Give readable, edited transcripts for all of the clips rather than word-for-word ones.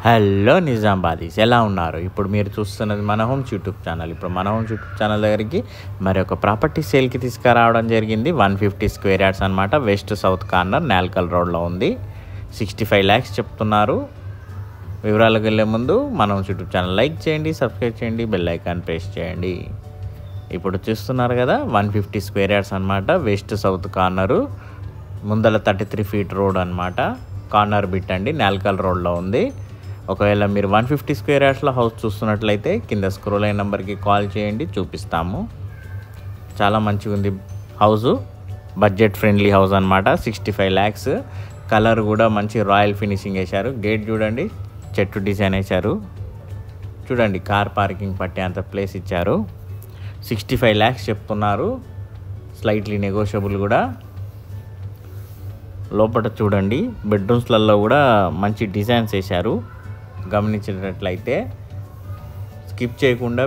Hello నిజామాబాదీస్, ఎలా ఉన్నారు? ఇప్పుడు మీరు చూస్తున్నది మన హోమ్స్ యూట్యూబ్ ఛానల్. ఇప్పుడు మన హోమ్స్ యూట్యూబ్ ఛానల్ దగ్గరికి మరి ఒక ప్రాపర్టీ సేల్కి తీసుకురావడం జరిగింది. 150 స్క్వేర్ యార్డ్స్ అనమాట. వెస్ట్ సౌత్ కార్నర్, నాల్కల్ రోడ్లో ఉంది. 65 lakhs చెప్తున్నారు. వివరాలకు వెళ్ళే ముందు మన హోమ్స్ యూట్యూబ్ ఛానల్ లైక్ చేయండి, సబ్స్క్రైబ్ చేయండి, బెల్ ఐకాన్ ప్రెస్ చేయండి. ఇప్పుడు చూస్తున్నారు కదా, 150 స్క్వేర్ యార్డ్స్ అనమాట. వెస్ట్ సౌత్ కార్నరు, ముందల 33 feet రోడ్ అనమాట. కార్నర్ బిట్ అండి, నాల్కల్ రోడ్లో ఉంది. ఒకవేళ మీరు 150 స్క్వేర్ యార్డ్స్లో హౌస్ చూస్తున్నట్లయితే కింద స్క్రోల్ అయిన నెంబర్కి కాల్ చేయండి, చూపిస్తాము. చాలా మంచిగా ఉంది హౌజు. బడ్జెట్ ఫ్రెండ్లీ హౌస్ అనమాట. 65 lakhs. కలర్ కూడా మంచి రాయల్ ఫినిషింగ్ వేశారు. గేట్ చూడండి, చెట్టు డిజైన్ వేశారు. చూడండి, కార్ పార్కింగ్ పట్టే అంత ప్లేస్ ఇచ్చారు. 65 lakhs చెప్తున్నారు. స్లైట్లీ నెగోషియబుల్ కూడా. లోపల చూడండి, బెడ్రూమ్స్లలో కూడా మంచి డిజైన్స్ వేశారు. గమనించినట్లయితే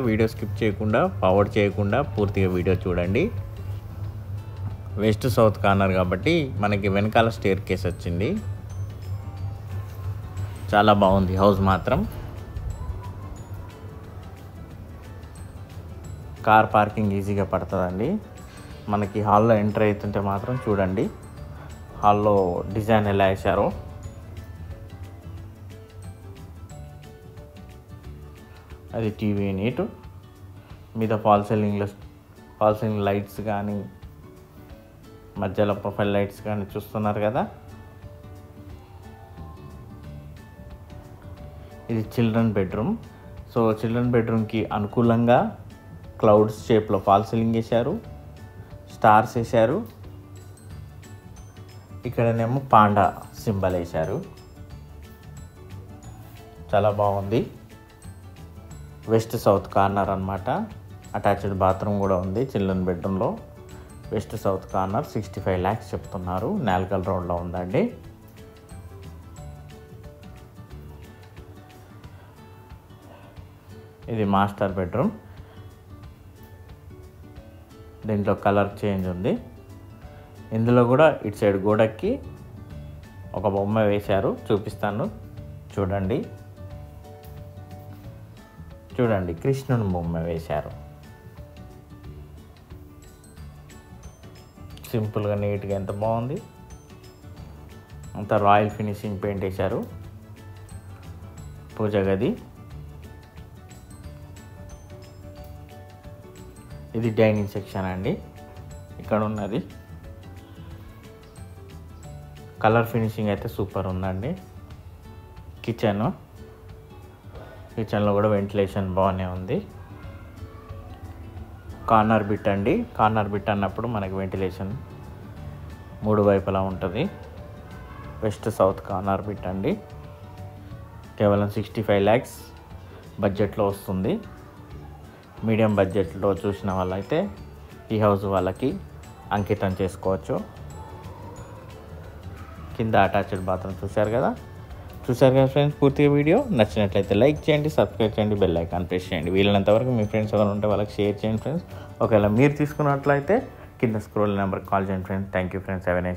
వీడియో స్కిప్ చేయకుండా ఫార్వర్డ్ చేయకుండా పూర్తిగా వీడియో చూడండి. వెస్ట్ సౌత్ కార్నర్ కాబట్టి మనకి వెనకాల స్టేర్ కేస్ వచ్చింది. చాలా బాగుంది హౌస్ మాత్రం. కార్ పార్కింగ్ ఈజీగా పడుతుందండి. మనకి హాల్లో ఎంటర్ అవుతుంటే మాత్రం చూడండి హాల్లో డిజైన్ ఎలా వేశారో. అది టీవీ యూనిట్ మీద ఫాల్ సీలింగ్ లైట్స్ కానీ మధ్యలో ప్రొఫైల్ లైట్స్ కానీ చూస్తున్నారు కదా. ఇది చిల్డ్రన్ బెడ్రూమ్. సో చిల్డ్రన్ బెడ్రూమ్కి అనుకూలంగా క్లౌడ్స్ షేప్లో ఫాల్ సీలింగ్ వేశారు, స్టార్స్ వేశారు. ఇక్కడనేమో పాండా సింబల్ వేశారు. చాలా బాగుంది. వెస్ట్ సౌత్ కార్నర్ అనమాట. అటాచ్డ్ బాత్రూమ్ కూడా ఉంది చిల్డ్రన్ బెడ్రూమ్లో. వెస్ట్ సౌత్ కార్నర్ 65 lakhs చెప్తున్నారు. నాల్కల్ రోడ్లో ఉందండి. ఇది మాస్టర్ బెడ్రూమ్. దీంట్లో కలర్ చేంజ్ ఉంది. ఇందులో కూడా ఇటు సైడ్ గోడకి ఒక బొమ్మ వేశారు, చూపిస్తాను చూడండి. కృష్ణుని బొమ్మ వేశారు. సింపుల్గా నీట్గా ఎంత బాగుంది. అంత రాయల్ ఫినిషింగ్ పెయింట్ వేశారు. పూజ గది. ఇది డైనింగ్ సెక్షన్ అండి. ఇక్కడ ఉన్నది కలర్ ఫినిషింగ్ అయితే సూపర్ ఉందండి. కిచెన్లో కూడా వెంటిలేషన్ బాగానే ఉంది. కార్నర్ బిట్ అండి. కార్నర్ బిట్ అన్నప్పుడు మనకి వెంటిలేషన్ 3 వైపులా ఉంటుంది. వెస్ట్ సౌత్ కార్నర్ బిట్ అండి. కేవలం 65 lakhs బడ్జెట్లో వస్తుంది. మీడియం బడ్జెట్లో చూసిన వాళ్ళైతే ఈ హౌస్ వాళ్ళకి అంకితం చేసుకోవచ్చు. కింద అటాచ్డ్ బాత్రూమ్ చూశారు కదా ఫ్రెండ్స్. పూర్తిగా వీడియో నచ్చినట్లయితే లైక్ చేయండి, సబ్స్క్రైబ్ చేయండి, బెల్ ఐకాన్ ప్రెస్ చేయండి. వీలైనంత వరకు మీ ఫ్రెండ్స్ ఎవరు ఉంటే వాళ్ళకి షేర్ చేయండి ఫ్రెండ్స్. ఒకవేళ మీరు తీసుకున్నట్లయితే కింద స్క్రోల్ నెంబర్కి కాల్ చేయండి friends. Thank you friends. Have a nice